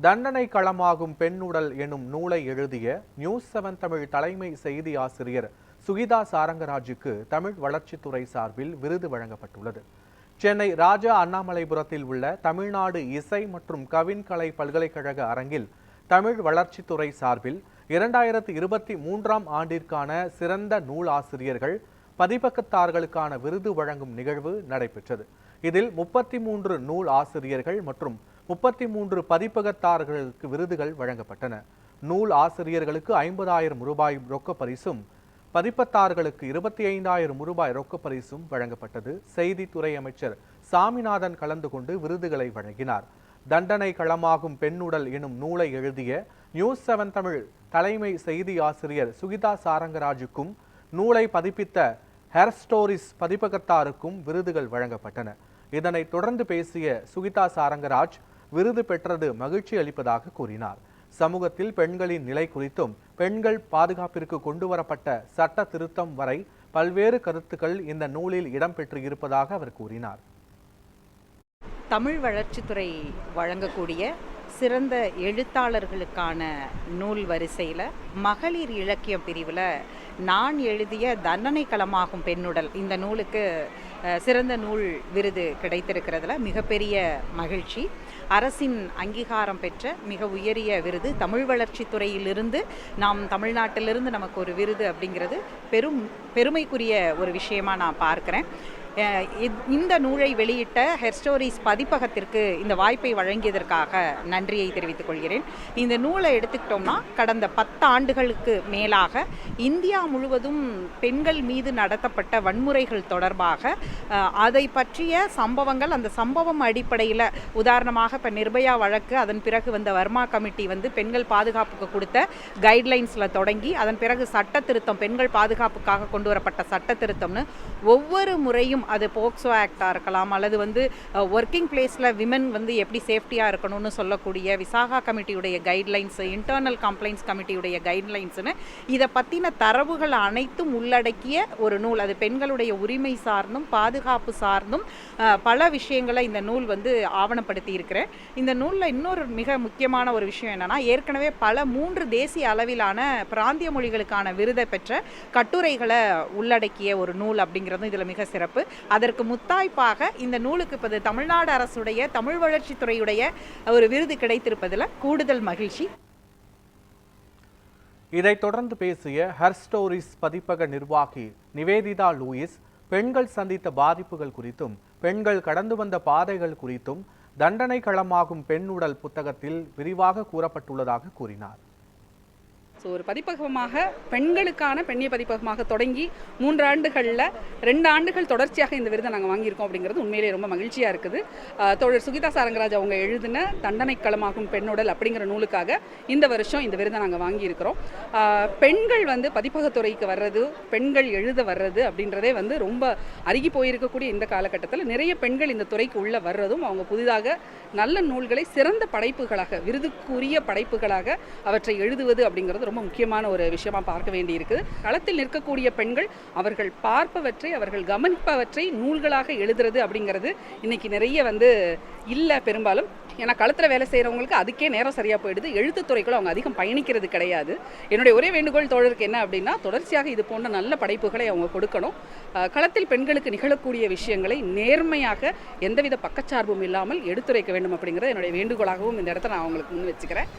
தண்டனை களமாகும் பெண்ணுடல் எனும் நூலை எழுதிய நியூஸ் 7 தமிழ் தலைமை செய்தி ஆசிரியர் சுகிதா சாரங்கராஜுக்கு தமிழ் வளர்ச்சித்துறை சார்பில் விருது வழங்கப்பட்டுள்ளது. சென்னை ராஜா அண்ணாமலைபுரத்தில் உள்ள தமிழ்நாடு இசை மற்றும் கவின்கலை பல்கலைக்கழக அரங்கில் தமிழ் வளர்ச்சித்துறை சார்பில் 2023ஆம் ஆண்டிற்கான சிறந்த நூல் ஆசிரியர்கள் பதிப்பகத்தார்களுக்கான விருது வழங்கும் நிகழ்வு நடைபெற்றது. இதில் 33 நூல் ஆசிரியர்கள் மற்றும் 33 பதிப்பகத்தார்களுக்கு விருதுகள் வழங்கப்பட்டன. நூல் ஆசிரியர்களுக்கு 50,000 ரூபாய் ரொக்க பரிசும், பதிப்பத்தார்களுக்கு 25,000 ரூபாய் ரொக்க பரிசும் வழங்கப்பட்டது. செய்தித்துறை அமைச்சர் சாமிநாதன் கலந்து கொண்டு விருதுகளை வழங்கினார். தண்டனை களமாகும் பெண்ணுடல் எனும் நூலை எழுதிய நியூஸ் 7 தமிழ் தலைமை செய்தி ஆசிரியர் சுகிதா சாரங்கராஜுக்கும் நூலை பதிப்பித்த ஹெர்ஸ்டோரிஸ் பதிப்பகத்தாருக்கும் விருதுகள் வழங்கப்பட்டன. இதனைத் தொடர்ந்து பேசிய சுகிதா சாரங்கராஜ் விருது பெற்றது மகிழ்ச்சி அளிப்பதாக கூறினார். சமூகத்தில் பெண்களின் நிலை குறித்தும் பெண்கள் பாதுகாப்பிற்கு கொண்டுவரப்பட்ட சட்ட திருத்தம் வரை பல்வேறு கருத்துக்கள் இந்த நூலில் இடம்பெற்று இருப்பதாக அவர் கூறினார். தமிழ் வளர்ச்சித்துறை வழங்கக்கூடிய சிறந்த எழுத்தாளர்களுக்கான நூல் வரிசையில் மகளிர் இலக்கியம் பிரிவில் நான் எழுதிய தண்டனை களமாகும் பெண்ணுடல் இந்த நூலுக்கு சிறந்த நூல் விருது கிடைத்திருக்கிறதுல மிகப்பெரிய மகிழ்ச்சி. அரசின் அங்கீகாரம் பெற்ற மிக உயரிய விருது. தமிழ் வளர்ச்சித்துறையிலிருந்து நாம் தமிழ்நாட்டிலிருந்து நமக்கு ஒரு விருது அப்படிங்கிறது பெருமைக்குரிய ஒரு விஷயமா நான் பார்க்குறேன். இந்த நூலை வெளியிட்ட ஹெர்ஸ்டோரிஸ் பதிப்பகத்திற்கு இந்த வாய்ப்பை வழங்கியதற்காக நன்றியை தெரிவித்துக் கொள்கிறேன். இந்த நூலை எடுத்துக்கிட்டோம்னா கடந்த 10 ஆண்டுகளுக்கு மேலாக இந்தியா முழுவதும் பெண்கள் மீது நடத்தப்பட்ட வன்முறைகள் தொடர்பாக அதை பற்றிய சம்பவங்கள், அந்த சம்பவம் அடிப்படையில் உதாரணமாக இப்போ நிர்பயா வழக்கு, அதன் பிறகு வந்த வர்மா கமிட்டி பெண்கள் பாதுகாப்புக்கு கொடுத்த கைட்லைன்ஸில் தொடங்கி அதன் பிறகு சட்ட திருத்தம், பெண்கள் பாதுகாப்புக்காக கொண்டு வரப்பட்ட சட்ட திருத்தம்னு ஒவ்வொரு முறையும் அது போக்சோ ஆக்டாக இருக்கலாம் அல்லது ஒர்க்கிங் பிளேஸில் விமன் எப்படி சேஃப்டியாக இருக்கணும்னு சொல்லக்கூடிய விசாகா கமிட்டியுடைய கைட்லைன்ஸு, இன்டர்னல் கம்ப்ளைண்ட்ஸ் கமிட்டியுடைய கைட்லைன்ஸுன்னு இதை பற்றின தரவுகள் அனைத்தும் உள்ளடக்கிய ஒரு நூல். அது பெண்களுடைய உரிமை சார்ந்தும் பாதுகாப்பு சார்ந்தும் பல விஷயங்களை இந்த நூல் ஆவணப்படுத்தி இருக்கிறேன். இந்த நூலில் இன்னொரு மிக முக்கியமான ஒரு விஷயம் என்னென்னா, ஏற்கனவே பல 3 தேசிய அளவிலான பிராந்திய மொழிகளுக்கான விருதை பெற்ற கட்டுரைகளை உள்ளடக்கிய ஒரு நூல் அப்படிங்கிறதும் இதில் மிக சிறப்பு. அதற்கு முத்தாய்ப்பாக இந்த நூலுக்கு இப்போது தமிழ்நாடு அரசுடைய தமிழ் வளர்ச்சித்துறையுடைய ஒரு விருது கிடைத்திருப்பதில் கூடுதல் மகிழ்ச்சி. இதைத் தொடர்ந்து பேசிய ஹெர்ஸ்டோரிஸ் பதிப்பக நிர்வாகி நிவேதிதா லூயிஸ் பெண்கள் சந்தித்த பாதிப்புகள் குறித்தும் பெண்கள் கடந்து வந்த பாதைகள் குறித்தும் தண்டனை களமாகும் பெண்ணுடல் புத்தகத்தில் விரிவாக கூறப்பட்டுள்ளதாக கூறினார். ஒரு பதிப்பகமாக பெண்களுக்கான பெண்ணிய பதிப்பகமாக தொடங்கி 3 ஆண்டுகளில் 2 ஆண்டுகள் தொடர்ச்சியாக இந்த விருதை நாங்கள் வாங்கியிருக்கோம் அப்படிங்கிறது உண்மையிலே ரொம்ப மகிழ்ச்சியாக இருக்குது. தோழர் சுகிதா சாரங்கராஜ் அவங்க எழுதின தண்டனை களமாகும் பெண்ணுடல் அப்படிங்கிற நூலுக்காக இந்த வருஷம் இந்த விருதை நாங்கள் வாங்கியிருக்கிறோம். பெண்கள் பதிப்பகத்துறைக்கு வர்றது, பெண்கள் எழுத வர்றது அப்படின்றதே ரொம்ப அருகி போயிருக்கக்கூடிய இந்த காலகட்டத்தில் நிறைய பெண்கள் இந்த துறைக்கு உள்ளே வர்றதும் அவங்க புதிதாக நல்ல நூல்களை சிறந்த படைப்புகளாக, விருதுக்குரிய படைப்புகளாக அவற்றை எழுதுவது அப்படிங்கிறது ரொம்ப முக்கியமான ஒரு விஷயமா பார்க்க வேண்டியிருக்குது. களத்தில் நிற்கக்கூடிய பெண்கள் அவர்கள் பார்ப்பவற்றை, அவர்கள் கவனிப்பவற்றை நூல்களாக எழுதுறது அப்படிங்கிறது இன்னைக்கு நிறைய இல்லை பெரும்பாலும். ஏன்னா களத்தில் வேலை செய்கிறவங்களுக்கு அதுக்கே நேரம் சரியாக போயிடுது. எழுத்துத்துறைக்குள்ள அவங்க அதிகம் பயணிக்கிறது கிடையாது. என்னுடைய ஒரே வேண்டுகோள் தோழருக்கு என்ன அப்படின்னா, தொடர்ச்சியாக இது போன்ற நல்ல படைப்புகளை அவங்க கொடுக்கணும். களத்தில் பெண்களுக்கு நிகழக்கூடிய விஷயங்களை நேர்மையாக எந்தவித பக்கச்சார்பும் இல்லாமல் எடுத்துரைக்க வேண்டும் அப்படிங்கிறது என்னுடைய வேண்டுகோளாகவும் இந்த இடத்த நான் அவங்களுக்கு முன் வச்சுக்கிறேன்.